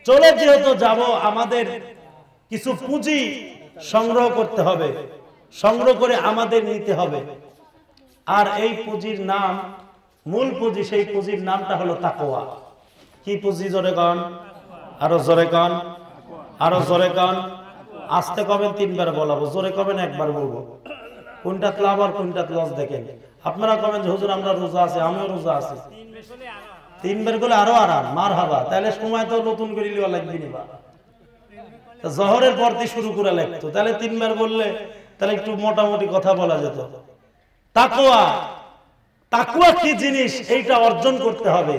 চলে যেহেতু যাব, আমাদের কিছু পুঁজি সংগ্রহ করতে হবে, সংগ্রহ করে আমাদের নিতে হবে। আর এই পুঁজির নাম, মূল পুঁজি, সেই পুঁজির নামটা হলো তাকওয়া। কি পুঁজি? জোরে কন, আরো জোরে কন, আরো জোরে কন। আস্তে কবেন, তিনবার বলাবো, জোরে কবেন একবার বলবো। কোনটাত লাভ আর কোনটাত লস দেখেন। আপনারা কবেন যে হুজুর আমরা রোজা আছি, আমিও রোজা আছি। তিনবার বলে আরো আরাম, মার হাবা। তাহলে সময় তো নতুন করে লিওয়া লাগবে না, জহরের পরতে শুরু করে লাগতো। তাহলে তিনবার বললে তাহলে একটু মোটামুটি কথা বলা যেত। তাকওয়া, তাকওয়া কি জিনিস এইটা অর্জন করতে হবে।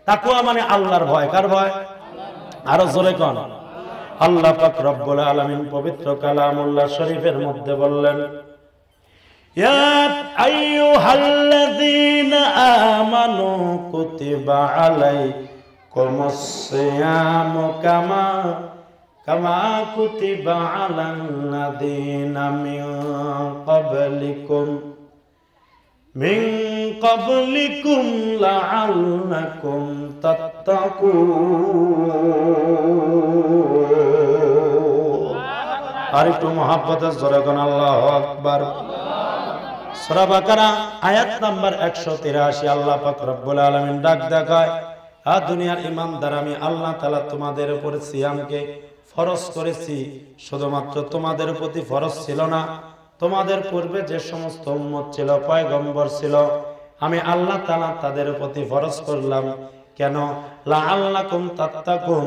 তাকওয়া মানে আল্লাহর ভয়। কার ভয়? আরো জোরে কোন। আল্লাহ পাক রব্বুল আলামিন পবিত্র কালামুল্লাহ শরীফের মধ্যে বললেন, ইয়া আইয়ুহাল্লাযীনা আমানু কুতিবা আলাইকুমুস সিয়ামু কামা কুতিবা আলান নাযীনা মিন ক্বাবলিকুম লাআল্লাকুম তাত্তাকুন। আর একটু মহব্বতে জোরে কোন আল্লাহু আকবার। সূরা বাকারা আয়াত নাম্বার 183। আল্লাহ পাক রব্বুল আলামিন ডাক দেখায়, দুনিয়ার ঈমানদার, আমি আল্লাহ তাআলা তোমাদের উপর সিয়ামকে ফরজ করেছি। শুধুমাত্র তোমাদের প্রতি ফরজ ছিল না, তোমাদের পূর্বে যে সমস্ত উম্মত ছিল, পয়গম্বর ছিল, আমি আল্লাহ তাআলা তাদের প্রতি ফরজ করলাম। কেন? লাআল্লাকুম তাত্তাকুন,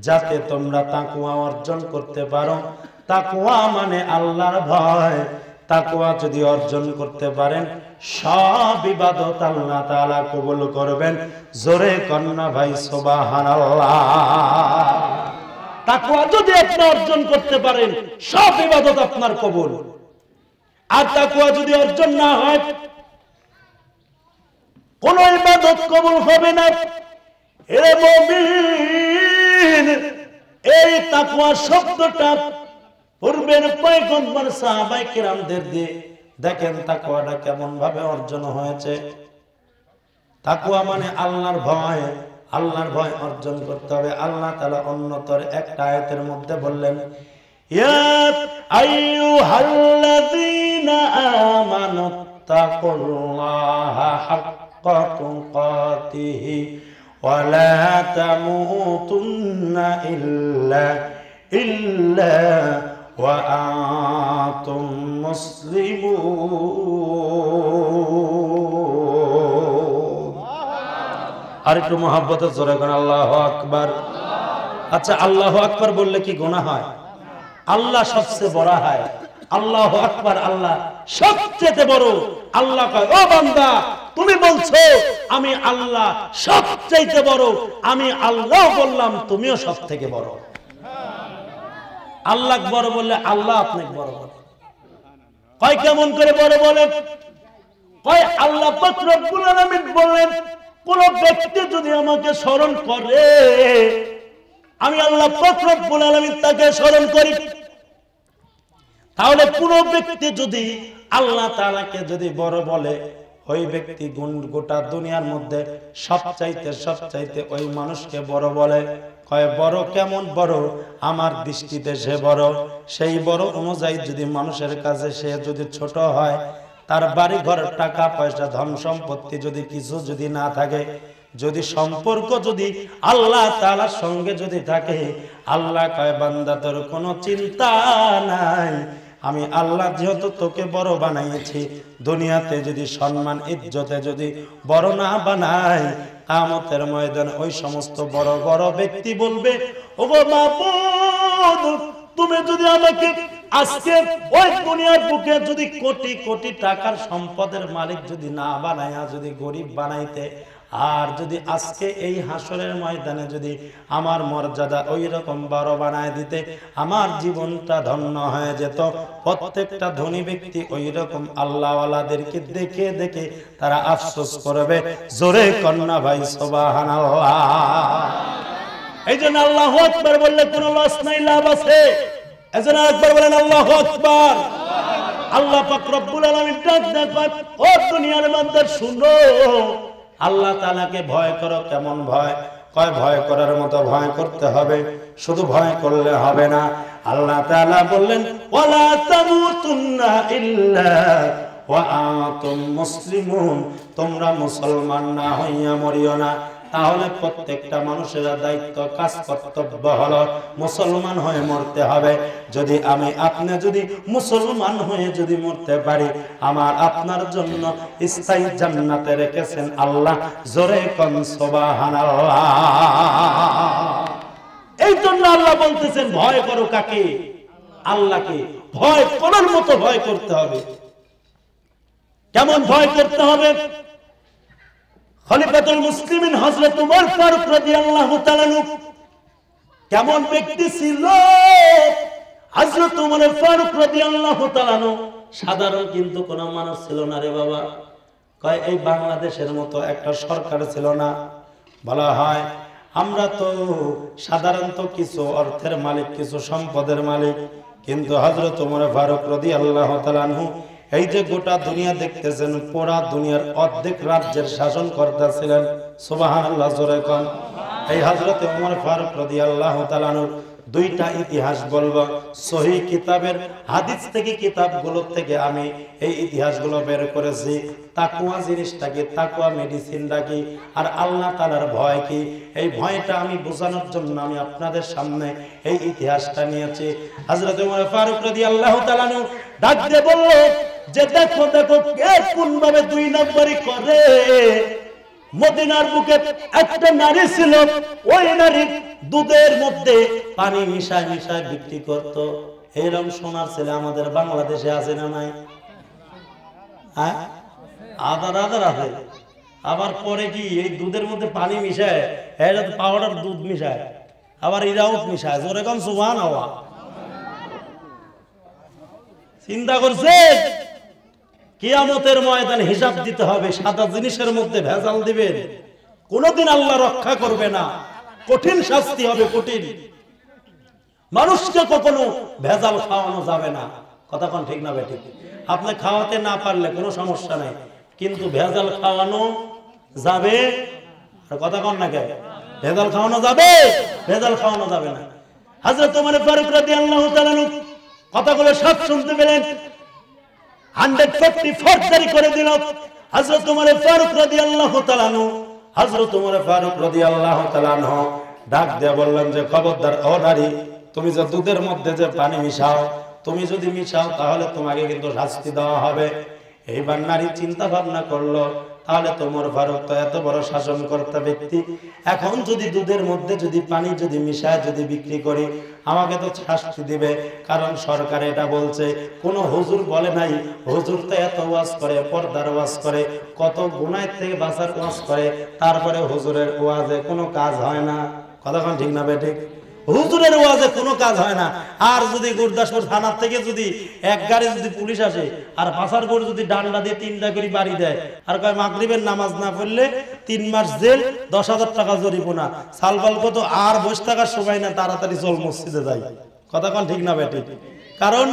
যাতে তোমরা তাকওয়া অর্জন করতে পারো। তাকওয়া মানে আল্লাহর ভয়। তাকওয়া যদি অর্জন করতে পারেন, সব ইবাদত আল্লাহ তাআলা কবুল করবেন। জোরে কন্না ভাই সুবহানাল্লাহ। তাকওয়া যদি আপনি অর্জন করতে পারেন, সব ইবাদত আপনার কবুল। আর তাকওয়া যদি অর্জন না হয়, কোন ইবাদত কবুল হবে না। হে মুমিন, এই তাকওয়া শব্দটা পূর্বের পয়গম্বর সাহাবায়ে কিরামদের দিয়ে দেখেন তাকওয়াটা কেমন ভাবে অর্জন হয়েছে। তাকওয়া মানে আল্লাহর ভয়। আল্লাহর ভয় অর্জন করতে হবে। আল্লাহ তাআলা অন্যতর একটা আয়াতের মধ্যে বললেন, ইয়া আইয়ুহাল্লাযীনা আমানুত্তাকুল্লাহা হাক্কা তুকাতিহি ওয়া লা তামুতুন্না ইল্লা ওয়া আনতুম মুসলিমুন। আর একটু মহব্বতে জোরে কোন আল্লাহু আকবার। আচ্ছা, আল্লাহু আকবার বললে কি গুনাহ হয়? আল্লাহ সবচেয়ে বড় হয়। আল্লাহু আকবার, আল্লাহ সবচেয়ে বড়। আল্লাহ কয়, ও বান্দা, তুমি বলছো আমি আল্লাহ সবচেয়ে বড়, আমি আল্লাহ বললাম তুমিও সবথেকে বড়। আল্লাহ বড় বললে আল্লাহ আপনাকে বড় বলে। কয় কেমন করে বড় বলে? কয় আল্লাহ পাক রব্বুল আলামিন বলেন, কোন ব্যক্তি যদি আমাকে স্মরণ করে, আমি আল্লাহ পাক রব্বুল আলামিন তাকে স্মরণ করি। তাহলে কোন ব্যক্তি যদি আল্লাহ তাআলাকে যদি বড় বলে, ওই ব্যক্তি গোটা দুনিয়ার মধ্যে সবচাইতে ওই মানুষকে বড় বলে। কয় বড় কেমন বড়? আমার দৃষ্টিতে সে বড়। সেই বড় অনুযায়ী যদি মানুষের কাছে সে যদি ছোট হয়, তার বাড়ি ঘর, টাকা পয়সা, ধন সম্পত্তি যদি কিছু যদি না থাকে, যদি সম্পর্ক যদি আল্লাহ তাআলার সঙ্গে যদি থাকে, আল্লাহ কয় বান্দা তোর কোনো চিন্তা নাই, আমি আল্লাহ যেহেতু তোকে বড় বানাইছি, দুনিয়াতে যদি সম্মান ইজ্জতে যদি বড় না বানাই, কিয়ামতের ময়দানে ওই সমস্ত বড় বড় ব্যক্তি বলবে, ওগো মাবুদ, তুমি যদি আমাকে আজকে ওই দুনিয়ার বুকে যদি কোটি কোটি টাকার সম্পদের মালিক যদি না বানাইয়া যদি গরিব বানাইতে, আর যদি আজকে এই হাসরের ময়দানে যদি আমার মর্যাদা ওই রকম বড় বানায় দিতে, আমার জীবনটা ধন্য হয়ে যেত। প্রত্যেকটা ধনী ব্যক্তি ওই রকম আল্লাহওয়ালাদেরকে দেখে দেখে তারা আফসোস করবে। জোরে কন্না ভাই সুবহানাল্লাহ। এই জন্য আল্লাহু আকবার বললে কোনো লস নাই, লাভ আছে। এজন্য একবার বলেন আল্লাহু আকবার। আল্লাহ পাক রব্বুল আলামিন ডাক দেন, ও দুনিয়ার বান্দা শুনো, আল্লাহ তাআলাকে ভয় করো। কেমন ভয়? কয় ভয় করার মতো ভয় করতে হবে, শুধু ভয় করলে হবে না। আল্লাহ তাআলা বললেন ওয়ালা তামুতুন্না ইল্লা ওয়া আনতুম মুসলিমুন, তোমরা মুসলমান না হইয়া মরিও না। তাহলে প্রত্যেকটা মানুষের দায়িত্ব, কাজ, কর্তব্য হলো মুসলমান হয়ে মরতে হবে। যদি আমি আপনি যদি মুসলমান হয়ে যদি মরতে পারি, আমার আপনার জন্য স্থায়ী জান্নাতে রেখেছেন আল্লাহ। জোরে কোন সুবহানাল্লাহ। এই জন্য আল্লাহ বলতেছেন ভয় করো কাকে? আল্লাহকে। ভয় করার মতো ভয় করতে হবে। কেমন ভয় করতে হবে? খলিফাতুল মুসলিমিন হযরত ওমর ফারুক রাদিয়াল্লাহু তাআলা কেমন ব্যক্তি ছিল? হযরত ওমর ফারুক রাদিয়াল্লাহু তাআলা সাধারণ কিন্তু কোন মানুষ ছিল না রে বাবা। কয় এই বাংলাদেশের মতো একটা সরকার ছিল না। বলা হয় আমরা তো সাধারণত কিছু অর্থের মালিক, কিছু সম্পদের মালিক, কিন্তু হযরত ওমর ফারুক রাদিয়াল্লাহু তাআলা এই যে গোটা দুনিয়া দেখতেছেন, পুরা দুনিয়ার অর্ধেক রাজ্যের শাসন করতেছিলেন। সুবহানাল্লাহ, জোরে কোন। এই হযরত ওমর ফারুক রাদিয়াল্লাহু তাআলা দুইটা ইতিহাস বলবো। সহিহ কিতাবের হাদিস থেকে, কিতাবগুলো থেকে আমি এই ইতিহাসগুলো বের করেছি। তাকওয়া জিনিসটা কি, তাকওয়া মেডিসিনটা কি, আর আল্লাহ তাআলার ভয় কি, এই ভয়টা আমি বোঝানোর জন্য আমি আপনাদের সামনে এই ইতিহাসটা নিয়েছি। হযরত ওমর ফারুক রাদিয়াল্লাহু তাআলা ডাক দিয়ে বলল যে দেখো দেখো কে কোন ভাবে দুই নম্বরই করে। মদিনার বুকে একটা নারী ছিল, ওই নারী দুধের মধ্যে পানি মিশায় মিশায় বিক্রি করত। এরকম সোনার ছেলে আমাদের বাংলাদেশে আছে না নাই? হ্যাঁ, আদার আদার আছে। আবার পরে কি এই দুধের মধ্যে পানি মিশায়, এটা তো পাউডার দুধ মিশায়, আবার ইরাউট মিশায়। জোরে কোন সুবহানাল্লাহ। চিন্তা করছে কিয়ামতের ময়দানে হিসাব দিতে হবে। সাদা জিনিসের মধ্যে ভেজাল দিবেন, কোনদিন আল্লাহ রক্ষা করবে না। কঠিন শাস্তি হবে, কঠিন। মানুষকে কখনো ভেজাল খাওয়ানো যাবে না। কথা কোন ঠিক না বেঠিক? আপনি খাওয়াতে না পারলে কোনো সমস্যা নাই, কিন্তু ভেজাল খাওয়ানো যাবে। আর কথা কোন না কে? ভেজাল খাওয়ানো যাবে? ভেজাল খাওয়ানো যাবে না। হযরত ওমর ফারুক রাদিয়াল্লাহু তাআলা কথাগুলো সব শুনতে পেলেন। 144 জারি করে দিল হযরত ওমর ফারুক রাদিয়াল্লাহু তাআলা। হযরত ওমর ফারুক রাদিয়াল্লাহু তাআলা ডাক দিয়ে বললেন যে খবরদার ও নারী, তুমি যে দুধের মধ্যে যে পানি মিশাও, তুমি যদি মিশাও তাহলে তোমাকে কিন্তু শাস্তি দেওয়া হবে। এইবার নারী চিন্তা ভাবনা করলো, তাহলে তো ওমর ফারুক তো এত বড় শাসনকর্তা ব্যক্তি, এখন যদি দুধের মধ্যে যদি পানি যদি মিশায় যদি বিক্রি করি, আমাকে তো শাস্তি দিবে। কারণ সরকার এটা বলছে, কোন হুজুর বলে নাই। হুজুর তো এত ওয়াজ করে, পর্দার ওয়াজ করে, কত গুনাহ থেকে বাঁচার ওয়াজ করে, তারপরে হুজুরের ওয়াজে কোনো কাজ হয় না। কতক্ষণ ঠিক না বেঠিক? হুজুরের ওয়াজে কোনো কাজ হয় না। আর যদি গুরদাসপুর থানার থেকে যদি এক গাড়ি যদি পুলিশ আসে আর পাশার করে যদি ডান্ডা দিয়ে 3টা করে বাড়ি দেয়, আর কয় মাগরিবের নামাজ না পড়লে 3 মাস জেল, 10,000 টাকা জরিমানা, সালবাল কত, আর বসে থাকার সময় না, তাড়াতাড়ি চল মসজিদে যাই। কথা কোন ঠিক না বেঠিক? কারণ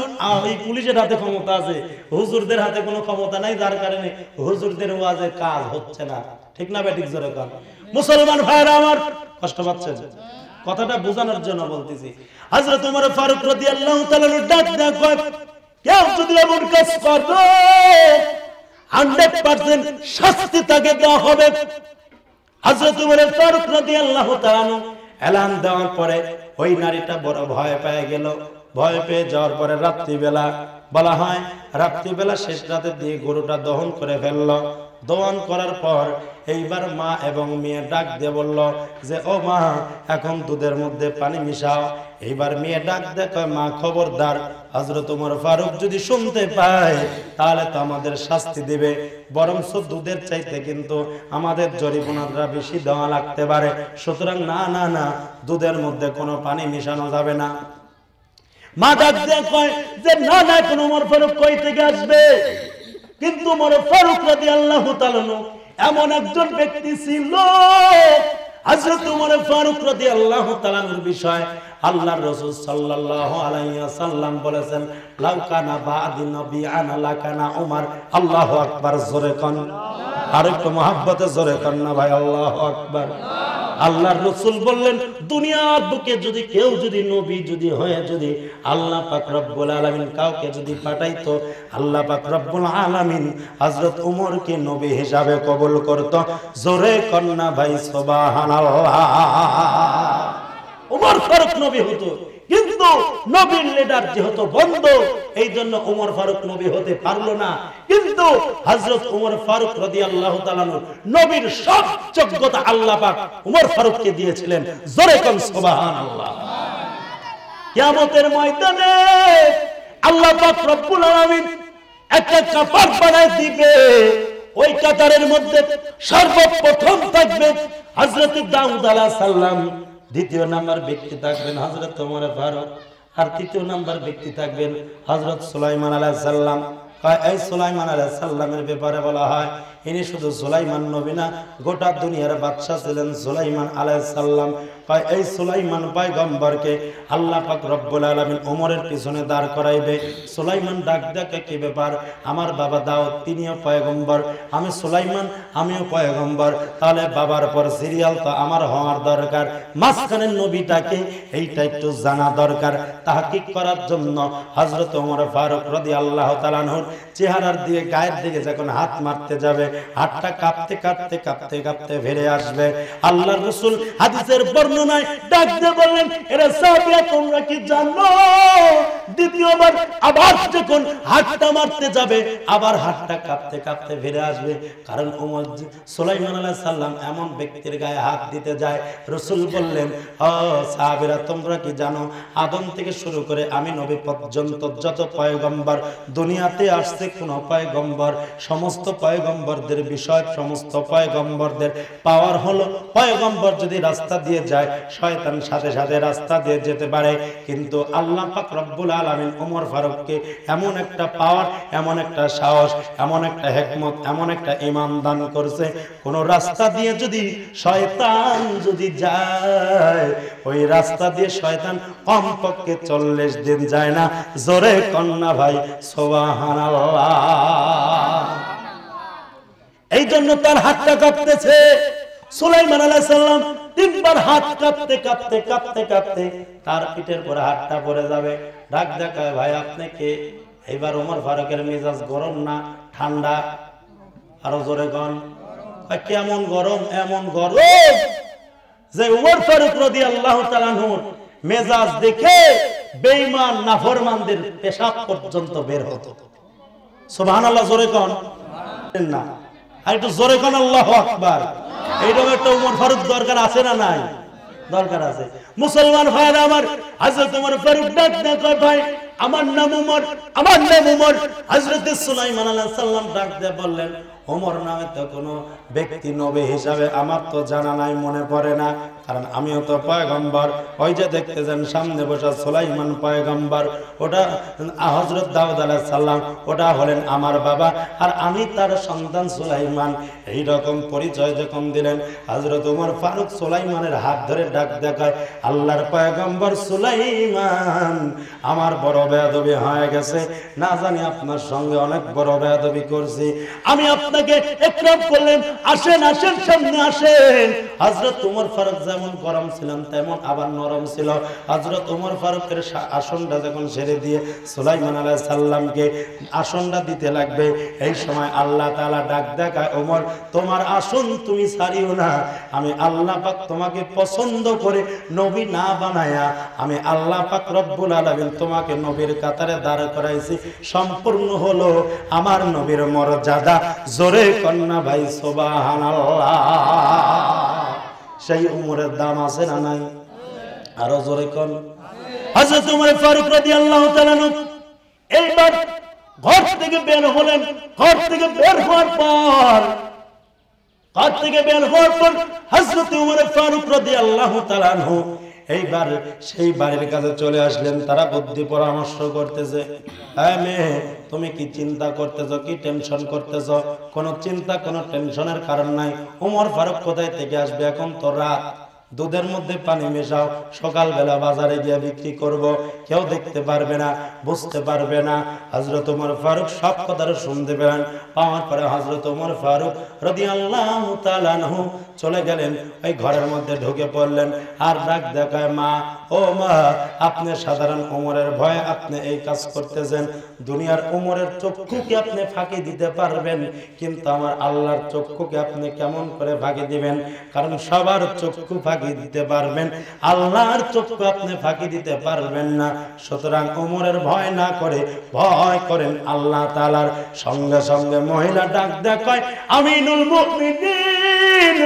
এই পুলিশের হাতে ক্ষমতা আছে, হুজুরদের হাতে কোনো ক্ষমতা নাই, যার কারণে হুজুরদের ওয়াজে কাজ হচ্ছে না। ঠিক না বেঠিক? জোরে কোন। মুসলমান ভাইরা আমার, কষ্ট পাচ্ছেন? কথাটা বোঝানোর জন্য বলতেছি। হযরত ওমর ফারুক রাদিয়াল্লাহু তাআলা ডাক দেন, কেউ যদি এমন কাজ করে 100% শাস্তি তাকে দেওয়া হবে। হযরত ওমর ফারুক রাদিয়াল্লাহু তাআলা এলান দেওয়ার পরে ওই নারীটা বড় ভয় পেয়ে গেল। ভয় পেয়ে যাওয়ার পরে রাত্রিবেলা, বলা হয় রাত্রিবেলা শেষ রাতে দিয়ে গরুটা দহন করে ফেললো। দহন করার পর এইবার মা এবং মেয়ে ডাক দিয়ে বলল যে ও মা, এখন দুধের মধ্যে পানি মিশাও। এইবার মেয়ে ডাক দেখো, মা খবরদার, হযরত ওমর ফারুক যদি শুনতে পায় তাহলে তো আমাদের শাস্তি দিবে, বরঞ্চ দুধের চাইতে কিন্তু আমাদের জরিমানাটা বেশি দেওয়া লাগতে পারে। সুতরাং না না না, দুধের মধ্যে কোনো পানি মিশানো যাবে না। মা ডাক দিয়ে কয় যে না না, কোন ওমর ফারুক কই থেকে আসবে? কিন্তু ওমর ফারুক রাদিয়াল্লাহু তাআলা এমন একজন ব্যক্তি ছিল, হযরত ওমর ফারুক রাদিয়াল্লাহু তাআলার বিষয় আল্লাহর রাসূল সাল্লাল্লাহু আলাইহি ওয়াসাল্লাম বলেছেন, লাউ কানা বাদি নবিয়ান লাকানা ওমর। আল্লাহু আকবার, জোরে কোন। আর একটু মহব্বতে জোরে কোন না ভাই, আল্লাহু আকবার। আল্লাহর রাসূল বললেন দুনিয়ার বুকে যদি কেউ যদি নবী যদি হয়ে যদি আল্লাহ পাক রব্বুল আলামিন কাউকে যদি পাঠাইতো আল্লাহ পাক রব্বুল আলামিন হযরত ওমরকে নবী হিসাবে কবুল করত। জোরে কন্না ভাই সুবহানাল্লাহ। ওমর ফারুক নবী হতো, কিন্তু নবীর লিডার যেহেতু বন্ধ, এই জন্য ওমর ফারুক নবী হতে পারলো না। কিন্তু হযরত ওমর ফারুক রাদিয়াল্লাহু তাআলা নবীর সব যোগ্যতা আল্লাহ পাক ওমর ফারুককে দিয়েছিলেন। জোরে কোন সুবহানাল্লাহ। কিয়ামতের ময়দানে আল্লাহ পাক রব্বুল আলামিন একটা কাতার বানায় দিবে। ওই কাতারের মধ্যে সর্বপ্রথম থাকবে হযরত দাউদ আলাইহিস সালাম, দ্বিতীয় নাম্বার ব্যক্তি থাকবেন হযরত ওমর ফারুক, আর তৃতীয় নাম্বার ব্যক্তি থাকবেন হযরত সুলাইমান আলাইহিস সালাম। এই সুলাইমান আলাইহিস সালামের ব্যাপারে বলা হয় ইনি শুধু সুলাইমান নবী না, গোটা দুনিয়ার বাদশা ছিলেন সুলাইমান আলাইহিস সালাম। এই সুলাইমান পয়গম্বরকে আল্লাহ পাক রব্বুল আলামিন ওমরের পিছনে দাঁড় করাইবে। সুলাইমান ডাক ডাকে, কি ব্যাপার? আমার বাবা দাউদ তিনিও পয়গম্বর, আমি সুলাইমান আমিও পয়গম্বর, তাহলে বাবার পর সিরিয়াল তো আমার হওয়ার দরকার। মাঝখানের নবীটাকে এইটা একটু জানা দরকার। তাহকিক করার জন্য হযরত ওমর ফারুক রাদিয়াল্লাহু তাআলা আনহু চেহারার দিকে গায়ের দিকে যখন হাত মারতে যাবে, হাতটা কাঁপতে কাঁপতে কাঁপতে কাঁপতে ফিরে আসবে। আল্লাহর রাসূল হাদিসের বর্ণনায় ডাক দিয়ে বললেন, এরা সাহাবীরা তোমরা কি জানো দ্বিতীয়বার আবার যখন হাতটা মারতে যাবে আবার হাতটা কাঁপতে কাঁপতে ফিরে আসবে। কারণ ওমর সুলাইমান আলাইহিস সালাম এমন ব্যক্তির গায়ে হাত দিতে যায়, রাসূল বললেন, ও সাহাবীরা তোমরা কি জানো আদম থেকে শুরু করে আমি নবী পর্যন্ত যত পয়গম্বর দুনিয়াতে আসছে, কোন পয়গম্বর সমস্ত পয়গম্বরদের বিষয়, সমস্ত পয়গম্বরদের পাওয়ার হলো পয়গম্বর যদি রাস্তা দিয়ে যায় শয়তান সাথে সাথে রাস্তা দিয়ে যেতে পারে, কিন্তু আল্লাহ পাক রব্বুল আলামিন ওমর ফারুককে এমন একটা পাওয়ার, এমন একটা সাহস, এমন একটা হিকমত, এমন একটা ঈমান দান করছে, কোন রাস্তা দিয়ে যদি শয়তান যদি যায় ওই রাস্তা দিয়ে শয়তান কমপক্ষে 40 দিন যায় না। জোরে কন্না ভাই সুবহানাল্লাহ। এই জন্য তার হাতটা কাঁপতেছে। সুলাইমান আলাইহিস সালাম তিনবার হাত কাঁপতে কাঁপতে কাঁপতে কাঁপতে তার পিঠের পরে হাতটা পড়ে যাবে। ডাক দেখায়, ভাই আপনি কে? এবার ওমর ফারুকের মেজাজ গরম না ঠান্ডা? আরো জোরে কোন। কেমন গরম? এমন গরম যে ওমর ফারুক রাদিয়াল্লাহু তাআলা আনহুর মেজাজ দেখে বেঈমান নাফরমানদের পেশাব পর্যন্ত বের হতো। সুবহানাল্লাহ। জোরে কোন না, আর একটু জোরে কোন আল্লাহু আকবার। এইরকম একটা ওমর ফারুক দরকার আছে না নাই? দরকার আছে। মুসলমান ভাইরা আমার, হযরত ওমর ফারুক ডাক দেয়, ভাই আমার নাম ওমর, আমার নাম ওমর। হযরত সুলাইমান আলাইহিস সালাম ডাক দিয়ে বললেন, ওমর নামে তো কোনো ব্যক্তি নবী হিসাবে আমার তো জানা নাই, মনে পড়ে না, কারণ আমিও তো পয়গম্বর। ওই যে দেখতেছেন সামনে বসা সুলাইমান পয়গম্বর, ওটা হযরত দাউদ আলাইহিস সালাম, ওটা হলেন আমার বাবা, আর আমি তার সন্তান সুলাইমান। এই রকম পরিচয় যখন দিলেন হযরত ওমর ফারুক সুলাইমানের হাত ধরে ডাক দেখায়, আল্লাহর পয়গম্বর সুলাইমান, আমার বড় বেয়াদবি হয়ে গেছে, না জানি আপনার সঙ্গে অনেক বড় বেয়াদবি করছি, আমি আপনাকে একরাম করলেন, আসেন আসেন সামনে আসেন। হযরত ওমর ফারুক যেমন গরম ছিলেন তেমন আবার নরম ছিল। হযরত ওমর ফারুকের আসনটা যখন ছেড়ে দিয়ে সুলাইমান আলাইহিস সালামকে আসনটা দিতে লাগবে, এই সময় আল্লাহ তাআলা ডাক দেখায়, ওমর তোমার আসন তুমি ছাড়িও না, আমি আল্লাহ পাক তোমাকে পছন্দ করে নবী না বানায়া আমি আল্লাহ পাক রব্বুল আলামিন তোমাকে নবীর কাতারে দাঁড় করাইছি, সম্পূর্ণ হলো আমার নবীর মর্যাদা। জোরে কন্না ভাই সুবহানাল্লাহ। সেই উমরের দাম আছে না নাই? আরো জোরে কোন। হযরত ওমর ফারুক রাদিয়াল্লাহু তাআলা এইবার ঘর থেকে বের হলেন। ঘর থেকে বের হওয়ার পর হযরত ওমর ফারুক রাদিয়াল্লাহু তাআলা আনহু এইবার সেই বাড়ির কাছে চলে আসলেন। তারা বুদ্ধি পরামর্শ করতেছে, হ্যাঁ মেয়ে তুমি কি চিন্তা করতেছো, কি টেনশন করতেছো? কোনো চিন্তা কোনো টেনশনের কারণ নাই। ওমর ফারুক কোথায় থেকে আসবে? এখন তো রাত, দুধের মধ্যে পানি মেশাও, সকালবেলা বাজারে গিয়ে বিক্রি করব, কেউ দেখতে পারবে না, বুঝতে পারবে না। হযরত ওমর ফারুক সব কথা শুনতে পেলেন। পাওয়ার পরে হযরত ওমর ফারুক রাদিয়াল্লাহু তাআলা আনহু চলে গেলেন, ওই ঘরের মধ্যে ঢুকে পড়লেন। আর ডাক দেখায়, মা, ও মা, আপনি সাধারণ ওমরের ভয়ে আপনি এই কাজ করতেছেন। দুনিয়ার ওমরের চক্ষুকে আপনি ফাঁকি দিতে পারবেন, কিন্তু আমার আল্লাহর চক্ষুকে আপনি কেমন করে ফাঁকি দিবেন? কারণ সবার চক্ষু ফাঁকি দিতে পারবেন, আল্লাহর চক্ষু আপনি ফাঁকি দিতে পারবেন না। সুতরাং ওমরের ভয় না করে ভয় করেন আল্লাহ তাআলার। সঙ্গে সঙ্গে মহিলা ডাক দেখায়, আমিনুল মুমিনিন,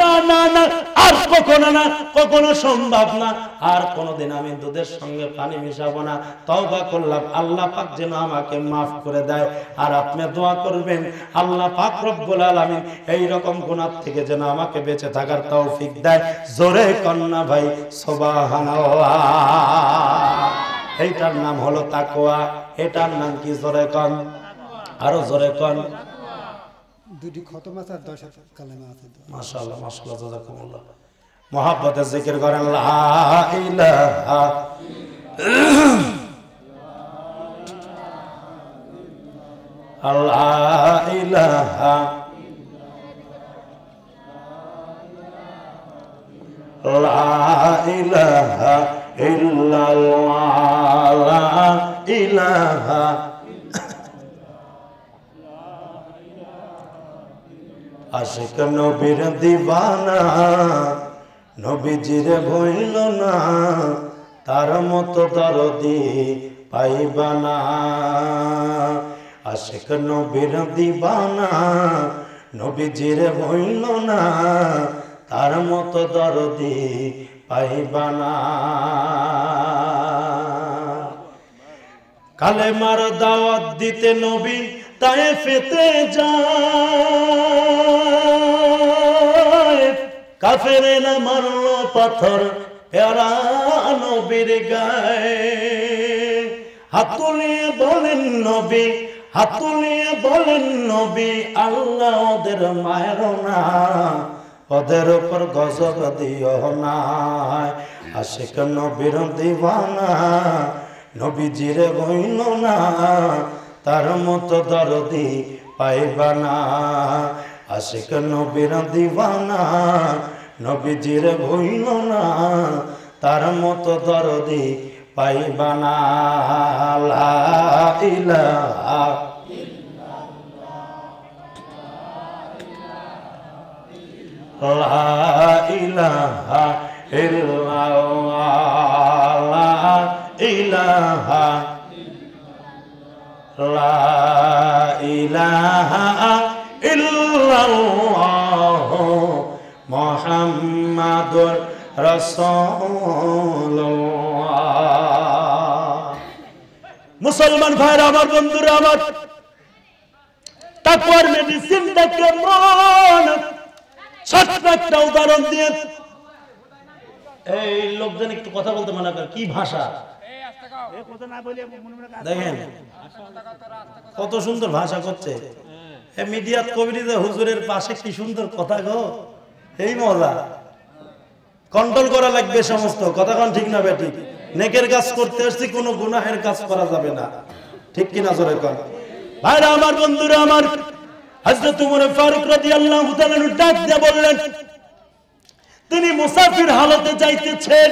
না না না, আর কখনো না, কখনো সম্ভব না, আর কোনোদিন আমি দুধের সঙ্গে পানি মিশাবো না। তওবা করলাম, আল্লাহ পাক যেন আমাকে মাফ করে দেয়। আর আপনি দোয়া করবেন, আল্লাহ পাক রব্বুল আলামিন এই রকম গুনাহ থেকে যেন আমাকে বেঁচে থাকার তৌফিক দেয়। জোরে কন্না ভাই সুবহানাল্লাহ। এইটার নাম হলো তাকওয়া। এটার নাম কি? জোরে কন, আরো জোরে কন। দুটি খতম আছে আর 10 কালেমা আছে। মাশাআল্লাহ, মাশাআল্লাহ, জাযাকুমুল্লাহ। মুহাব্বতে জিকির করেন, লা ইলাহা আল্লাহ ইলাহা লা ইলাহা ইল্লাল্লাহ, লা ইলাহা। আশিক নবীর দিওয়ানা, নবীজির ভইল না, তার মতো দরদি পাইবা না। আশিক নবীর দিওয়ানা, নবীজির ভইল না, তার মতো দরদি পাইবা না। কালেমার দাওয়াত দিতে নবী তায়েফেতে যায়, কাফেরেরা মারলো পাথর প্যারা নবীর গায়ে। হাত তুলিয়ে বলেন নবী, হাত তুলিয়ে বলেন নবী, আল্লাহ ওদের মায়ের না, ওদের উপর গজব দিও না। আশিক নবীর দিওয়ানা, নবীজির হইল না, তার মতো দরদি পাইবা না। আশিক নবীর দিওয়ানা, নবীজির হইল না, তার মতো দরদি পাইবা না। লা ইলাহা লা ইলাহা ইল্লাল্লাহ, লা ইলাহা লা ইলাহা ইল্লাল্লাহ, মুহাম্মাদুর রাসূলুল্লাহ। মুসলমান ভাইরা আমার, বন্ধুরা আমার, তাকওয়ার মেডিসিনটা কেমন ছোট্ট একটা উদাহরণ দিয়ে। এই লোকজন একটু কথা বলতে মানা করে, কি ভাষা দেখেন, কত সুন্দর ভাষা করছে। মিডিয়াত কবিরিতে হুজুরের পাশে কি সুন্দর কথা গো, এই মজা। কন্ট্রোল করা লাগবে সমস্ত কথা, কোন ঠিক না বেঠিক? নেকের কাজ করতে আসছি, কোনো গুনাহের কাজ করা যাবে না, ঠিক কিনা জোরে কোন? ভাইরা আমার, বন্ধুরা আমার, হযরত ওমর ফারুক রাদিয়াল্লাহু তাআলা ডাক দিয়ে বললেন, তিনি মুসাফির হালতে যাইতেছেন।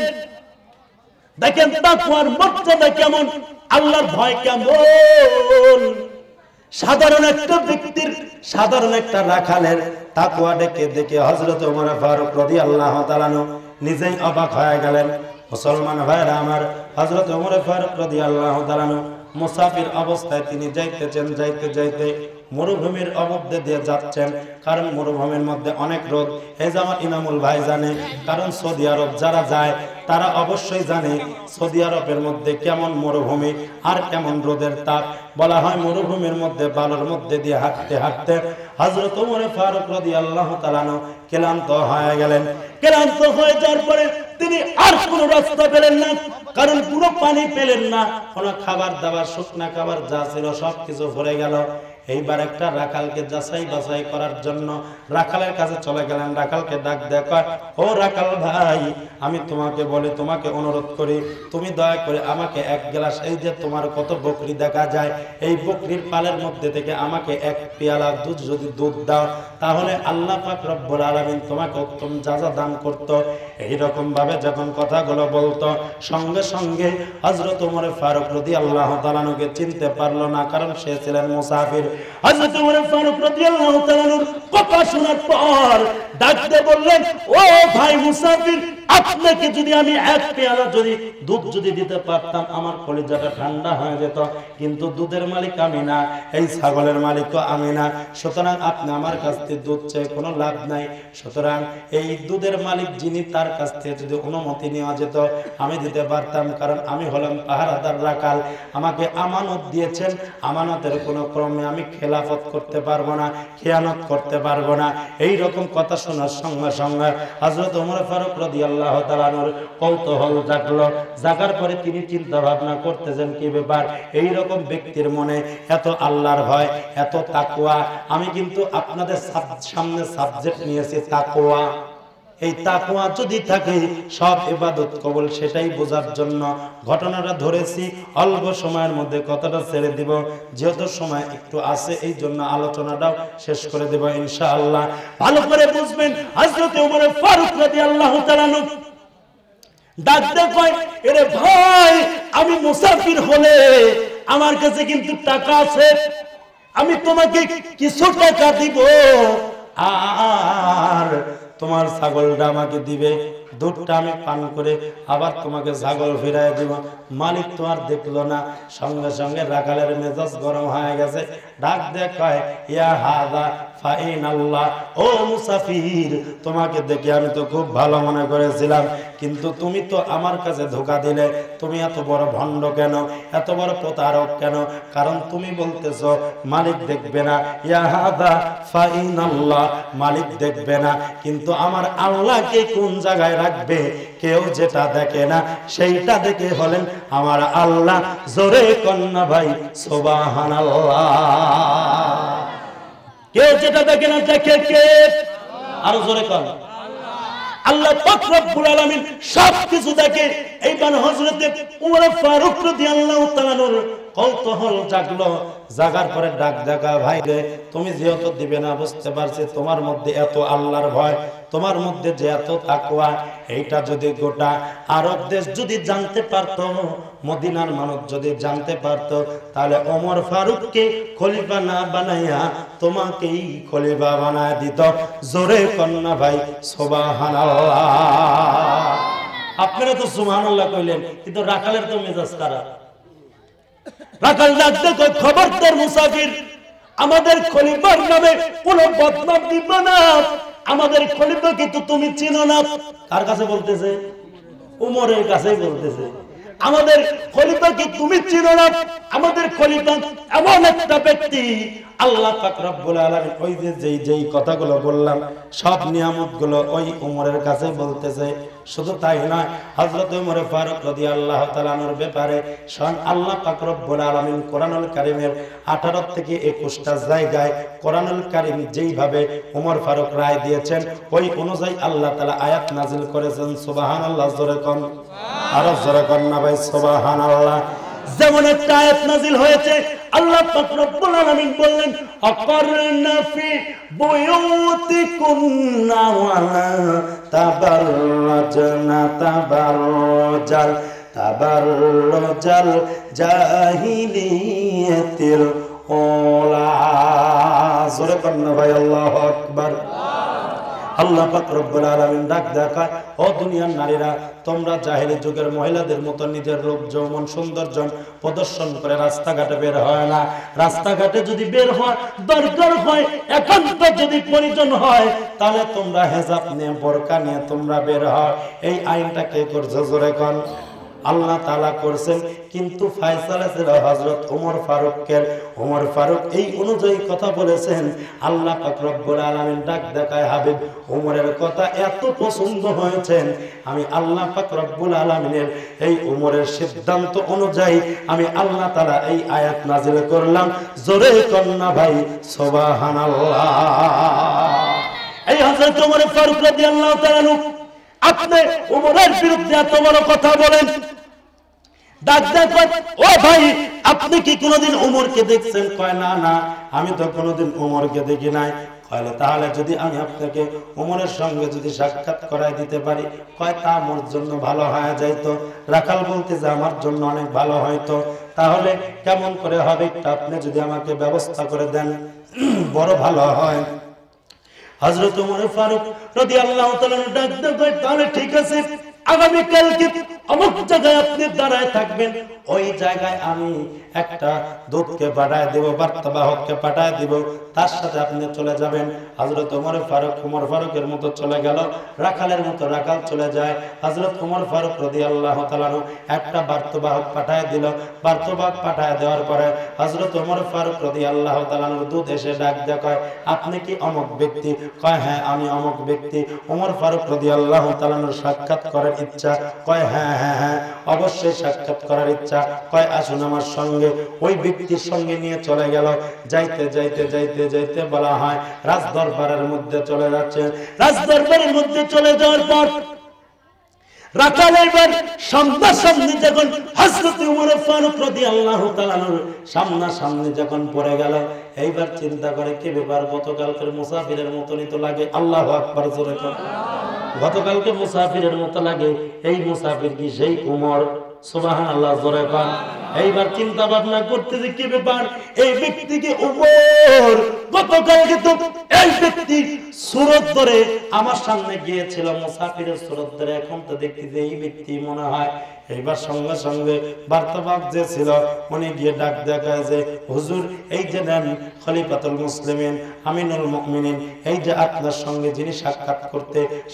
দেখেন তাকওয়ার মর্যাদা কেমন, আল্লাহর ভয় কেমন। সাধারণ একটা ব্যক্তির, সাধারণ একটা রাখালের তাকওয়া দেখে হযরত ওমর ফারুক রাদিয়াল্লাহু তাআলা নিজেই অবাক হয়ে গেলেন। মুসলমান ভাইরা আমার, হযরত ওমর ফারুক রাদিয়াল্লাহু তাআলা মুসাফির অবস্থায় তিনি যাইতেছেন, যাইতে যাইতে মরুভূমির মধ্যে দিয়ে যাচ্ছেন। কারণ মরুভূমির মধ্যে অনেক রোদ। এই যে আমার ইমামুল ভাই জানে, কারণ সৌদি আরব যারা যায় তারা অবশ্যই জানে সৌদি আরবের মধ্যে কেমন মরুভূমি আর কেমন রোদের তাপ। বলা হয় মরুভূমির মধ্যে বালুর মধ্যে দিয়ে হাঁটতে হাঁটতে হযরত ওমর ফারুক রাদিয়াল্লাহু তাআলা ক্লান্ত হয়ে গেলেন। ক্লান্ত হয়ে যাওয়ার পরে তিনি আর কোনো রাস্তা পেলেন না, কারণ পুরো পানি পেলেন না, কোনো খাবার দাবার, শুকনা খাবার যা ছিল সবকিছু ভরে গেল। এইবার একটা রাখালকে যাচাই বাছাই করার জন্য রাখালের কাছে চলে গেলেন। রাখালকে ডাক দেয়া কয়, ও রাখাল ভাই, আমি তোমাকে বলি, তোমাকে অনুরোধ করি, তুমি দয়া করে আমাকে এক গ্লাস, এই যে তোমার কত বকরি দেখা যায়, এই বকরির পালের মধ্যে থেকে আমাকে এক পেয়ালা দুধ যদি দুধ দাও, তাহলে আল্লাহ পাক রব্বুল আলামিন তোমাকে উত্তম যাজা দান করত। এইরকম ভাবে যখন কথাগুলো বলতো, সঙ্গে সঙ্গে হযরত ওমর ফারুক রাদিয়াল্লাহু তাআলা আনহুকে চিনতে পারলো না, কারণ সে ছিলেন মুসাফির। হযরত ওমর ফারুক রাদিয়াল্লাহু তাআলা আনহুর কথা শোনার পর ডাকতে বললেন, ও ভাই মুসাফির, আপনাকে যদি আমি এক পেয়ালা যদি দুধ যদি দিতে পারতাম, আমার কলিজাটা ঠান্ডা হয়ে যেত, কিন্তু দুধের মালিক আমি না, এই ছাগলের মালিকও আমি না, সুতরাং আপনি আমার কাছ থেকে দুধ চেয়ে কোনো লাভ নাই। সুতরাং এই দুধের মালিক যিনি, তার কাছ থেকে যদি অনুমতি নেওয়া যেত আমি দিতে পারতাম, কারণ আমি হলাম পাহারাদার রাখাল, আমাকে আমানত দিয়েছেন, আমানতের কোনো ক্রমে আমি খেলাফত করতে পারবো না, খেয়ানত করতে পারবো না। এই রকম কথা শোনার সঙ্গে সঙ্গে হযরত ওমর ফারুক রাদিয়াল্লাহু তাআলা আনহুর কৌতূহল জাগলো। জাগার পরে তিনি চিন্তা ভাবনা করতেছেন, কি ব্যাপার, এই রকম ব্যক্তির মনে এত আল্লাহর ভয়, এত তাকওয়া। আমি কিন্তু আপনাদের সামনে সাবজেক্ট নিয়েছি তাকওয়া। এই তাকওয়া যদি থাকে সব ইবাদত কবুল, সেটাই বোঝার জন্য ঘটনাটা ধরেছি। অল্প সময়ের মধ্যে কথাটা ছেড়ে দিব, যেহেতু সময় একটু আছে, এই জন্য আলোচনাটাও শেষ করে দেব ইনশাআল্লাহ। ভালো করে বুঝবেন, হযরত ওমর ফারুক রাদিয়াল্লাহু তাআলা ডাকতে কয়, এরে ভাই, আমি মুসাফির হলে আমার কাছে কিন্তু টাকা আছে, আমি তোমাকে কিছু টাকা দিব, আর তোমার ছাগলটা আমাকে দিবে, দুধটা আমি পান করে আবার তোমাকে ছাগল ফিরাই দিব। মালিক তো আর দেখলো না, সঙ্গে সঙ্গে রাখালের মেজাজ গরম হয়ে গেছে। ডাক দিয়ে কয়, ইয়া হাযা ফাইন আল্লাহ, ও মুসাফির, তোমাকে দেখে আমি তো খুব ভালো মনে করেছিলাম, কিন্তু তুমি তো আমার কাছে ধোঁকা দিলে। তুমি এত বড় ভণ্ড কেন, এত বড় প্রতারক কেন? কারণ তুমি বলতেছো মালিক দেখবে না। ইয়া হাযা ফাইন আল্লাহ, মালিক দেখবে না, কিন্তু আমার আল্লাহকে কোন জায়গায় রাখবে? কেউ যেটা দেখে না সেইটা দেখে হলেন আমার আল্লাহ। জোরে কন্যা ভাই সুবহানাল্লাহ। কেউ যেটা দেখে না দেখে কে? আর জোরে কন আল্লাহ পাক রব্বুল আলামিন সবকিছু দেখে। এইবার হযরত ওমর ফারুক রাদিয়াল্লাহু তাআলা আনহুর কৌতূহল জাগলো। জাগার পরে ডাক দেখা, ভাই রে, তুমি যেহেতু দিবে না, বুঝতে পারছি তোমার মধ্যে এত আল্লাহর ভয়, তোমার মধ্যে যে এত তাকওয়া, এইটা যদি গোটা আরব দেশ যদি জানতে পারত, মদিনার মানুষ যদি জানতে পারত, তাহলে ওমর ফারুককে খলিফা না বানাইয়া তোমাকেই খলিফা বানায় দিত। জোরে কন্যা ভাই সুবহানাল্লাহ। আপনারা তো সুবহানাল্লাহ কইলেন, কিন্তু রাখালের তো মেজাজ খারাপ। রাখাল ডাকতে কই, খবরদার মুসাফির, আমাদের খলিফার নামে কোন বদনাম দিব না, আমাদের খলিফা কিন্তু তুমি চিনো না। কার কাছে বলতেছে? উমরের কাছেই বলতেছে, আমাদের খলিফা কি তুমি চিনো না? আমাদের খলিফা এমন একটা ব্যক্তি, আল্লাহ পাক রব্বুল আলামিন ওই যে যেই কথাগুলো বললাম সব নিয়ামতগুলো ওই উমরের কাছে বলতেছে। শুধু তাই নয়, হযরত ওমর ফারুক রাদিয়াল্লাহু তাআলা আনহুর ব্যাপারে স্বয়ং আল্লাহ পাক রব্বুল আলামিন কোরআনুল কারীমের 18 থেকে 21টা জায়গায় কোরআনুল কারীম যেইভাবে ওমর ফারুক রায় দিয়েছেন, ওই অনুযায়ী আল্লাহ তাআলা আয়াত নাযিল করেছেন। সুবহানাল্লাহ। জোরে কোন, আর জোরে কোন না ভাই সুবহানাল্লাহ। যেমন একটা আয়াত নাযিল হয়েছে, আল্লাহ পাক রব্বুল আলামিন বললেন, আকারনা ফি বুয়ুতিকুন্না ওয়ালা তাবাররাজনা তাবাররাজাল জাহিলিয়াতিল উলা। জোরে কন্না ভাই আল্লাহু আকবার। আল্লাহ পাক রব্বুল আলামিন ডাক দেখায়, ও দুনিয়ার নারীরা, তোমরা জাহেলি যুগের মহিলাদের মতো নিজের রূপ যৌবন সৌন্দর্য প্রদর্শন করে রাস্তাঘাটে বের হয় না। রাস্তাঘাটে যদি বের হয়, দরকার হয়, একান্ত যদি প্রয়োজন হয়, তাহলে তোমরা হেজাব নিয়ে, বোরকা নিয়ে তোমরা বের হয়। এই আইনটা কে করছে? জোরে কোন, আল্লাহ তাআলা করছেন, কিন্তু ফয়সালা ছিল হযরত ওমর ফারুকের। ওমর ফারুক এই অনুযায়ী কথা বলেছেন। আল্লাহ পাক রব্বুল আলামিন ডাক দেখায়, হাবিব ওমরের কথা এত পছন্দ হয়েছেন, আমি আল্লাহ পাক রব্বুল আলামিনের এই ওমরের সিদ্ধান্ত অনুযায়ী আমি আল্লাহ তাআলা এই আয়াত নাযিল করলাম। জোরে কন্না ভাই সুবহানাল্লাহ। এই হযরত ওমর ফারুক রাদিয়াল্লাহু তাআলা আপনি ওমরের বিরুদ্ধে এত বড় কথা বলেন, ডাক দেন, ও ভাই আপনি কি কোনোদিন ওমরকে দেখছেন? কয় না না, আমি তো কোনোদিন ওমরকে দেখি নাই। কয় তাহলে যদি আমি আপনাকে ওমরের সঙ্গে যদি সাক্ষাৎ করাই দিতে পারি, কয় তা আমার জন্য ভালো হয়ে যাইতো। রাখাল বলতে যে আমার জন্য অনেক ভালো হয়তো। তাহলে কেমন করে হবে, আপনি যদি আমাকে ব্যবস্থা করে দেন বড় ভালো হয়। হযরত ওমর ফারুক রাদিয়াল্লাহু তাআলা ডাক দেন, তাহলে ঠিক আছে, আগামী কালকে অমুক জায়গায় আপনি দাঁড়ায় থাকবেন, ওই জায়গায় আমি একটা দূতকে পাঠায় দেব, বার্তাবাহককে পাঠায় দিব, তার সাথে আপনি চলে যাবেন। হযরত ওমর ফারুকের মতো চলে গেল, রাখালের মতো রাখাল চলে যায়। হযরত ওমর ফারুক রাদিয়াল্লাহু তাআলা একটা বার্তাবাহক পাঠায় দিল। বার্তাবাহক পাঠায় দেওয়ার পরে হযরত ওমর ফারুক রাদিয়াল্লাহু তাআলা দূত এসে ডাক দেয়, আপনি কি অমুক ব্যক্তি? কয় হ্যাঁ আমি অমুক ব্যক্তি। ওমর ফারুক রাদিয়াল্লাহু তাআলা সাক্ষাৎ করার ইচ্ছা? কয় হ্যাঁ হ্যাঁ হ্যাঁ অবশ্যই সাক্ষাৎ করার ইচ্ছা। কয় আসুন আমার সঙ্গে। ওই ব্যক্তির সঙ্গে নিয়ে চলে গেল। যাইতে যাইতে যাইতে যাইতে বলা হয় রাজ দরবারের মধ্যে চলে যাচ্ছে। রাজ দরবারের মধ্যে চলে যাওয়ার পর রাখাল এবার সামনাসামনি যখন হযরত ওমর ফারুক রাদিয়াল্লাহু তাআলার সামনাসামনি যখন পড়ে গেল, এইবার চিন্তা করে কি ব্যাপার, গতকালকের মুসাফিরের মতনই তো লাগে। আল্লাহু আকবার জোরে কর। গতকালকে মুসাফিরের মতো লাগে, এই মুসাফির কি সেই ওমর? সুবহানাল্লাহ জোরে কর। এইবার চিন্তা ভাবনা করতে যে কি ব্যাপার, এই ব্যক্তিকে ওমর গতকালকে তো এই ব্যক্তি সুরত ধরে আমার সামনে গিয়েছিল, মুসাফিরের সুরত ধরে, এখন তো দেখতে যে এই ব্যক্তি মনে হয়। এইবার সঙ্গে সঙ্গে বার্তাবাহক যে ছিল উনি গিয়ে ডাক দেখায় যে হুজুর, এই যে নেন খলিফাতুল মুসলিমিন আমিনুল মুমিনিন, এই যে আপনার সঙ্গে যিনি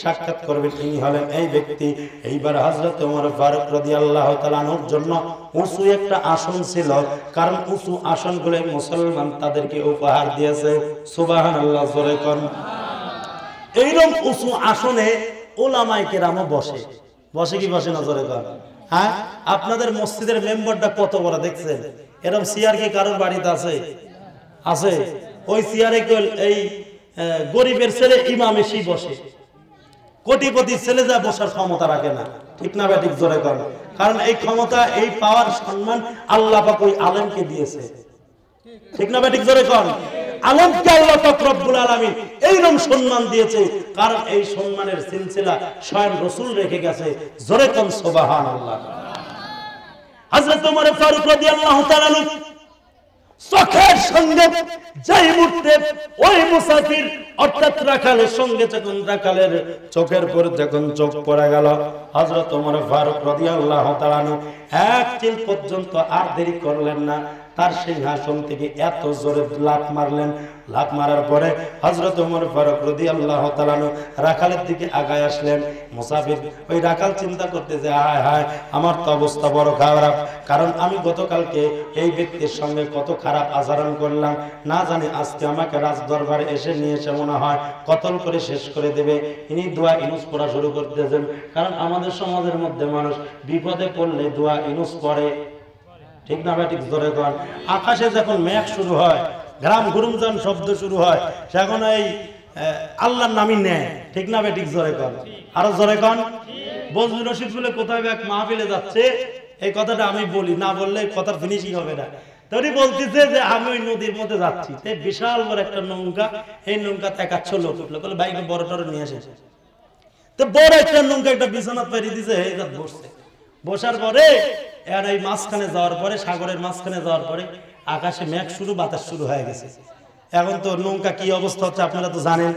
সাক্ষাৎ করবেন ইনি হলেন এই ব্যক্তি। এইবার হযরত ওমর ফারুক রাদিয়াল্লাহু তাআলার জন্য উঁচু একটা আসন ছিল, কারণ উঁচু আসনগুলো মুসলমান তাদেরকে উপহার দিয়েছে। সুবহানাল্লাহ জোরে কোন। এইরকম উঁচু আসনে উলামায়ে কেরামও বসে। বসে কি বসে না জোরে কোন? হ্যাঁ, আপনাদের মসজিদের মেম্বারটা কত বড় দেখছেন? এরকম চেয়ার কি কারোর বাড়িতে আছে? আছে। ওই চেয়ারে এই গরিবের ছেলে ইমাম এসে বসে, কোটিপতি ছেলে যা বসার ক্ষমতা রাখে না। ঠিক না ঠিক জোরে কর। কারণ এই ক্ষমতা, এই পাওয়ার, সম্মান আল্লাহ পাক ওই আলেমকে দিয়েছে। ঠিক না ঠিক জোরে কর। আলেমকে আল্লাহ পাক রব্বুল আলামিন এইরকম সম্মান দিয়েছে, কারণ এই সম্মানের সিলসিলা স্বয়ং রাসূল রেখে গেছে। জোরে কোন সুবহানাল্লাহ। হযরত ওমর ফারুক রাদিয়াল্লাহু তাআলা চোখের সঙ্গে যেই মুহূর্তে ওই মুসাফির অর্থাৎ রাখালের সঙ্গে যখন রাখালের চোখের পর যখন চোখ পড়ে গেল, হযরত ওমর ফারুক রাদিয়াল্লাহু তাআলা এক চিল পর্যন্ত আর দেরি করলেন না, তার সিংহাসন থেকে এত জোরে লাফ মারলেন। লাফ মারার পরে হযরত ওমর ফারুক রাদিয়াল্লাহু তাআলা রাখালের দিকে আগায় আসলেন। মুসাফির ওই রাখাল চিন্তা করতেছে, হায় হায় আমার তো অবস্থা বড় খারাপ, কারণ আমি গতকালকে এই ব্যক্তির সঙ্গে কত খারাপ আচরণ করলাম, না জানি আজকে আমাকে রাজ দরবারে এসে নিয়ে এসে মনে হয় কতল করে শেষ করে দেবে। ইনি দোয়া ইনুস পড়া শুরু করতেছেন, কারণ আমাদের সমাজের মধ্যে মানুষ বিপদে পড়লে দোয়া ইনুস পড়ে। ঠিক না ঠিক জোরে কর। আকাশে যখন মেঘ শুরু হয়, গ্রাম গুরুমজান শব্দ শুরু হয়, সেখন এই আল্লাহর নামই নেয়। ঠিক না ঠিক জোরে কর। আরো জোরে কর। বজলুর রশিদ বলে কোথায় এক মাহফিলে যাচ্ছে, এই কথাটা আমি বলি, না বললে কথার ফিনিশিং হবে না। তৈরি বলতেছে যে আমি ওই নদীর মধ্যে যাচ্ছি, বিশাল বড় একটা নৌকা, এই নৌকাতে একাচ্ছ লোক উঠলো, বলে বাইকে বড় টড় নিয়ে এসেছে। তো বড় একটা নৌকা একটা বিছানা পেরিয়ে দিছে, এই রাত বসছে। বসার পরে আর এই মাঝখানে যাওয়ার পরে, সাগরের মাঝখানে যাওয়ার পরে আকাশে মেঘ শুরু, বাতাস শুরু হয়ে গেছে। এখন তো নৌকা কি অবস্থা হচ্ছে আপনারা তো জানেন।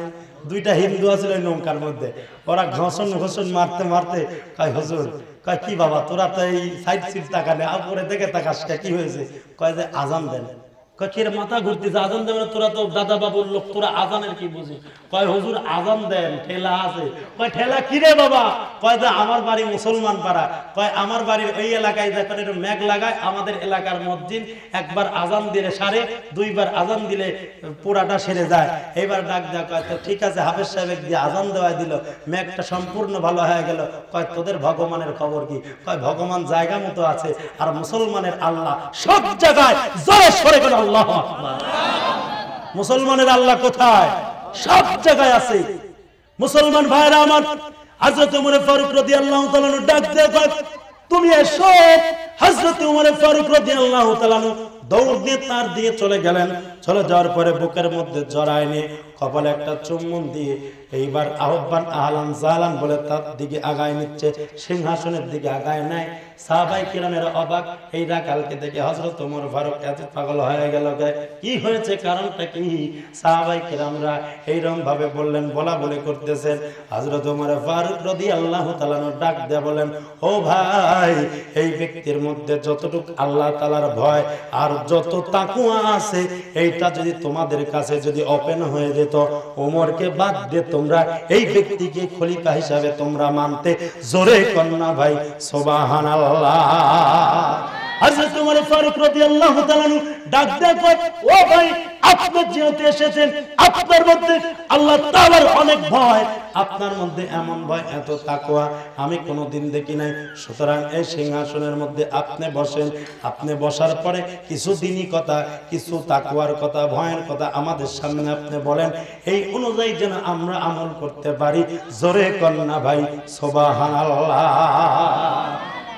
দুইটা হিন্দু আছে ওই নৌকার মধ্যে, ওরা ঘষণ মারতে মারতে কয় হুজুর, কয় কি বাবা তোরা তো এই সাইড সিট তাকানে উপরে থেকে তাকাস, কি হয়েছে? কয় যে আজান দেন। কয়ের মাথা ঘুরতেছে, আজান দেবেন তোরা তো দাদা বাবুর লোক, তোরা আজানের কি বুঝি? কয় হুজুর আজান দেন, ঠেলা আছে। কয় ঠেলা কিরে বাবা? কয় যে আমার বাড়ি মুসলমান পাড়া। কয় আমার বাড়ির ওই এলাকায় যখন একটু মেঘ লাগায়, আমাদের এলাকার মসজিদ একবার আজান দিলে সারে, দুইবার আজান দিলে পুরাটা সেরে যায়। এইবার ডাক দেওয়া, কয় তো ঠিক আছে, হাফেজ সাহেব দিয়ে আজান দেওয়া দিল, মেঘটা সম্পূর্ণ ভালো হয়ে গেল। কয় তোদের ভগবানের খবর কি? কয় ভগবান জায়গা মতো আছে, আর মুসলমানের আল্লাহ সব জায়গায় জোরে সরে গেল। আল্লাহু আকবার। মুসলমানের আল্লাহ কোথায়? সব জায়গায় আছে। মুসলমান ভাইরা আমার, হযরত ওমর ফারুক রাদিয়াল্লাহু তাআলা ডাক দিয়ে কয় তুমি এসো। হযরত ওমর ফারুক রাদিয়াল্লাহু তাআলা দৌড় দিয়ে তার দিয়ে চলে গেলেন। চলে যাওয়ার পরে বুকের মধ্যে জড়ায় নিয়ে কপালে একটা চুম্বন দিয়ে এইবার আহ্বান আহলান জালান বলে তার দিকে আগায় নিচ্ছে, সিংহাসনের দিকে আগায় নেয়। সাহাবায়ে কিরামের অবাক, এই রাখালকে দেখে হযরত ওমর ফারুক এত পাগল হয়ে গেল। কি হয়েছে, কারণটা কি? সাহাবায়ে কিরামরা এইরকম ভাবে বললেন, বলা বলে করতেছেন। হযরত ওমর ফারুক রাদিয়াল্লাহু তাআলা ডাক দিয়ে বলেন, ও ভাই, এই ব্যক্তির মধ্যে যতটুকু আল্লাহ তাআলার ভয় আর যত তাকওয়া আছে, এইটা যদি তোমাদের কাছে যদি ওপেন হয়ে যেত, ওমরকে বাদ দিয়ে তোমরা এই ব্যক্তিকে খলিফা হিসাবে তোমরা মানতে, জোরে কন্যা ভাই সুবহানাল্লাহ। হযরত ওমর ফারুক রাদিয়াল্লাহু তাআলা ডাক দিয়ে কয়, ও ভাই, আপনি যেহেতু এসেছেন, আপনার মধ্যে আল্লাহ তাআলার অনেক ভয়, আপনার মধ্যে এমন ভয়, এত তাকওয়া আমি কোনোদিন দেখি নাই। সুতরাং এই সিংহাসনের মধ্যে আপনি বসেন। আপনি বসার পরে কিছু দিনই কথা, কিছু তাকওয়ার কথা, ভয়ের কথা আমাদের সামনে আপনি বলেন, এই অনুযায়ী যেন আমরা আমল করতে পারি। জোরে কন্যা ভাই সুবহানাল্লাহ।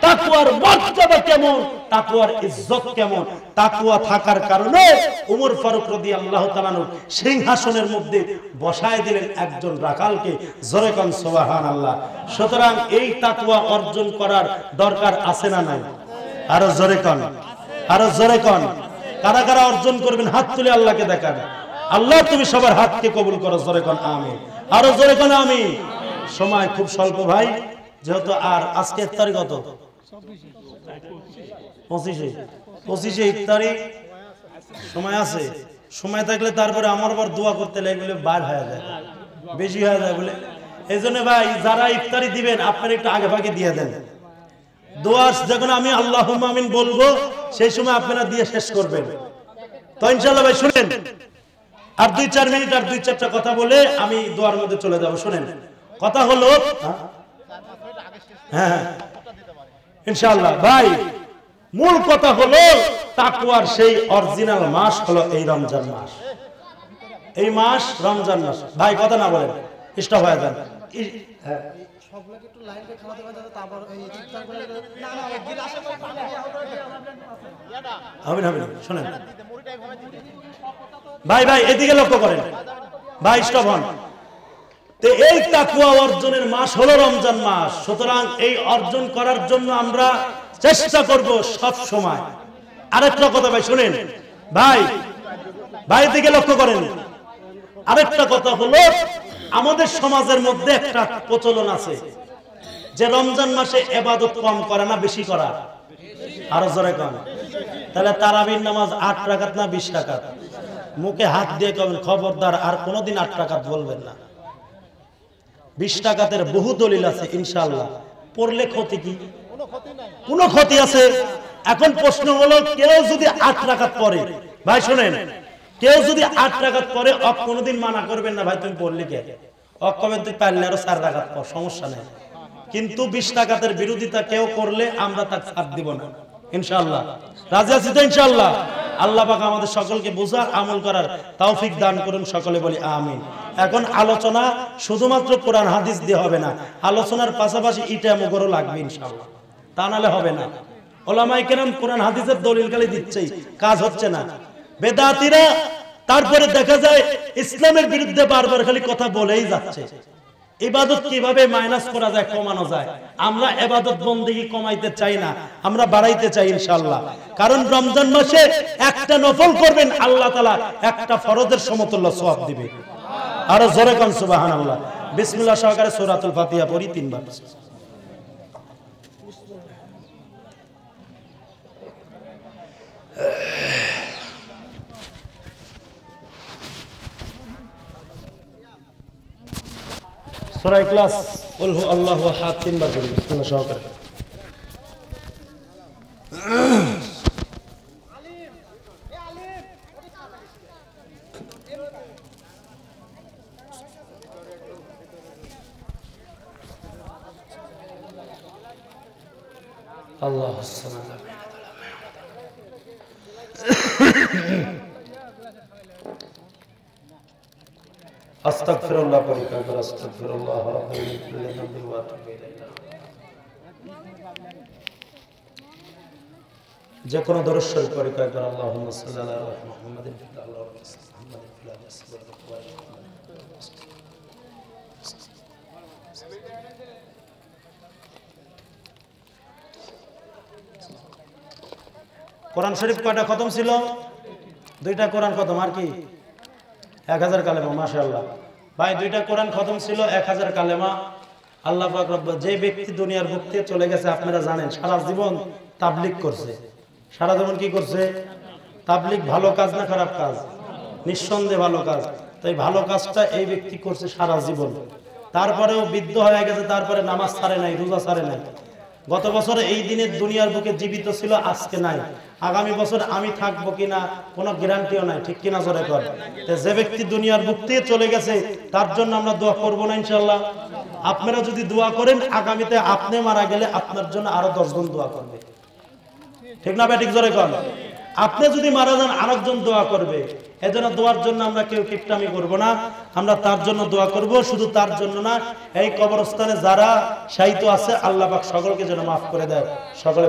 তাকওয়ার মর্যাদা কেমন, তাকওয়ার ইজ্জত কেমন, তাকওয়া থাকার কারণে ওমর ফারুক রাদিয়াল্লাহু তাআলা সিংহাসনের মধ্যে বসায় দিলেন একজন রাখালকে। জোরে কোন সুবহানাল্লাহ। সুতরাং এই তাকওয়া অর্জন করার দরকার আছে না নাই? আরো জোরে কোন, আরো জোরে কোন। কারা কারা অর্জন করবেন হাত তুলে আল্লাহকে দেখান। আল্লাহ তুমি সবার হাতকে কবুল করো। জোরে কোন আমিন। আরো জোরে কোন আমিন। সময় খুব স্বল্প ভাই, যেহেতু আর আজকে ইফতারি কত? 25 ইফতারি সময় আছে। সময় থাকলে তারপরে আমার আবার দোয়া করতে লাগলে বার হয়ে যায়, বেশি হয়ে যায় বলে। এই জন্য ভাই, যারা ইফতারি দিবেন আপনারা একটু আগে ভাগে দিয়ে দেন। দোয়া যখন আমি আল্লাহুম্মা আমিন বলবো, সেই সময় আপনারা দিয়ে শেষ করবেন। তো ইনশাআল্লাহ ভাই শুনেন, আর 2-4 মিনিট, আর 2-4টা কথা বলে আমি দোয়ার মধ্যে চলে যাব। শুনেন, কথা হলো, হ্যাঁ ইনশাআল্লাহ ভাই, মূল কথা হলো তাকওয়ার সেই অরিজিনাল মাস হলো এই রমজান মাস। এই মাস রমজান মাস। ভাই কথা না বলেন, স্টপ হয়ে যান। হ্যাঁ শুনেন ভাই, ভাই এদিকে লক্ষ্য করেন ভাই, স্টপ হন। এই তাকওয়া অর্জনের মাস হলো রমজান মাস। সুতরাং এই অর্জন করার জন্য আমরা চেষ্টা করব সব সময়। আরেকটা কথা ভাই শুনেন, ভাই ভাই দিকে লক্ষ্য করেন। আরেকটা কথা হলো, আমাদের সমাজের মধ্যে একটা প্রচলন আছে যে রমজান মাসে ইবাদত কম করে না, বেশি করা। আরো জোরে কম। তাহলে তারাবির নামাজ 8 রাকাত না 20 রাকাত? মুখে হাত দিয়ে কবেন, খবরদার আর কোনোদিন 8 রাকাত বলবেন না। 20 রাকাতের বহু দলিল আছে ইনশাআল্লাহ। পড়লে ক্ষতি কি? কোনো ক্ষতি আছে? এখন প্রশ্ন হলো, কেউ যদি 8 রাকাত পড়ে, ভাই শুনেন, কেউ যদি 8 রাকাত পড়ে, কোনোদিন মানা করবেন না ভাই তুমি পড়লি কে, কবেন তুই পারলে আরো 4 রাকাত পড়, সমস্যা নেই। কিন্তু 20 রাকাতের বিরোধিতা কেউ করলে আমরা তাকে ছাড় দিব না ইনশাআল্লাহ। রাজি আছি তো ইনশাআল্লাহ? আল্লাহ পাক আমাদের সকলকে বোঝার, আমল করার তৌফিক দান করুন। সকলে বলি আমিন। এখন আলোচনা শুধুমাত্র কোরআন হাদিস দিয়ে হবে না, আলোচনার পাশাপাশি ইটা মুগরও লাগবে ইনশাআল্লাহ, তা নাহলে হবে না। ওলামায়ে কেরাম কোরআন হাদিসের দলিল খালি দিচ্ছেই, কাজ হচ্ছে না। বেদাতীরা তারপরে দেখা যায় ইসলামের বিরুদ্ধে বারবার খালি কথা বলেই যাচ্ছে। ইবাদত কিভাবে মাইনাস করা যায়, কমানো যায়। আমরা ইবাদত বন্দেগী কমাইতে চাই না, আমরা বাড়াইতে চাই ইনশাআল্লাহ। কারণ রমজান মাসে একটা নফল করবেন, আল্লাহ তাআলা একটা ফরজের সমতুল্য সওয়াব দিবে। আরো জোরে কোন সুবহানাল্লাহ। বিসমিল্লাহ সহকারে সূরাতুল ফাতিহা পড়ি 3 বার। সূরা ইখলাস কুল হু আল্লাহু আহাদ 3 বার পড়ুন বিসমিল্লাহ সহকারে। আল্লাহু সাল্লাল্লাহু আস্তাগফিরুল্লাহ পরিকার করে আস্তাগফিরুল্লাহ রাব্বি মিন কুল্লি যামবিন ওয়া আতুবু ইলাইহি। যে কোনো দরুদ শরীফ পরিকার করে আল্লাহুম্মা সাল্লি আলা মুহাম্মাদিন ফিল আলাল মুহাম্মাদিন ফিল কোরআন শরীফ কয়টা খতম ছিল? 2টা কোরআন খতম। আর কি 1000 কালেমা। মাশাআল্লাহ ভাই, 2টা কোরআন খতম ছিল, 1000 কালেমা। আল্লাহ পাক রব্বুল, যে ব্যক্তি দুনিয়ার বুক থেকে চলে গেছে আপনারা জানেন, সারা জীবন তাবলীগ করছে। সারা জীবন কি করছে? তাবলীগ। ভালো কাজ না খারাপ কাজ? নিঃসন্দেহে ভালো কাজ। তাই ভালো কাজটা এই ব্যক্তি করছে সারা জীবন। তারপরেও বৃদ্ধ হয়ে গেছে, তারপরে নামাজ ছাড়ে নাই, রোজা ছাড়ে নাই। গত বছরে এই দিনে দুনিয়ার বুকে জীবিত ছিল, আজকে নাই। আগামী বছর আমি থাকবো কিনা কোনো গ্যারান্টিও নাই, ঠিক কিনা জোরে কর। যে ব্যক্তি দুনিয়ার বুক থেকে চলে গেছে তার জন্য আমরা দোয়া করবো না ইনশাআল্লাহ? আপনারা যদি দোয়া করেন, আগামীতে আপনি মারা গেলে আপনার জন্য আরো 10 জন দোয়া করবে, ঠিক না বেঠিক জোরে কর। আপনি যদি মারা যান আরেকজন দোয়া করবে। এজন্য দোয়ার জন্য আমরা কেউ কিপটামি করব না, আমরা তার জন্য দোয়া করব। শুধু তার জন্য না, এই কবরস্থানে যারা শায়িত আছে আল্লাহ পাক সকলকে যেন মাফ করে দেয়। সকলে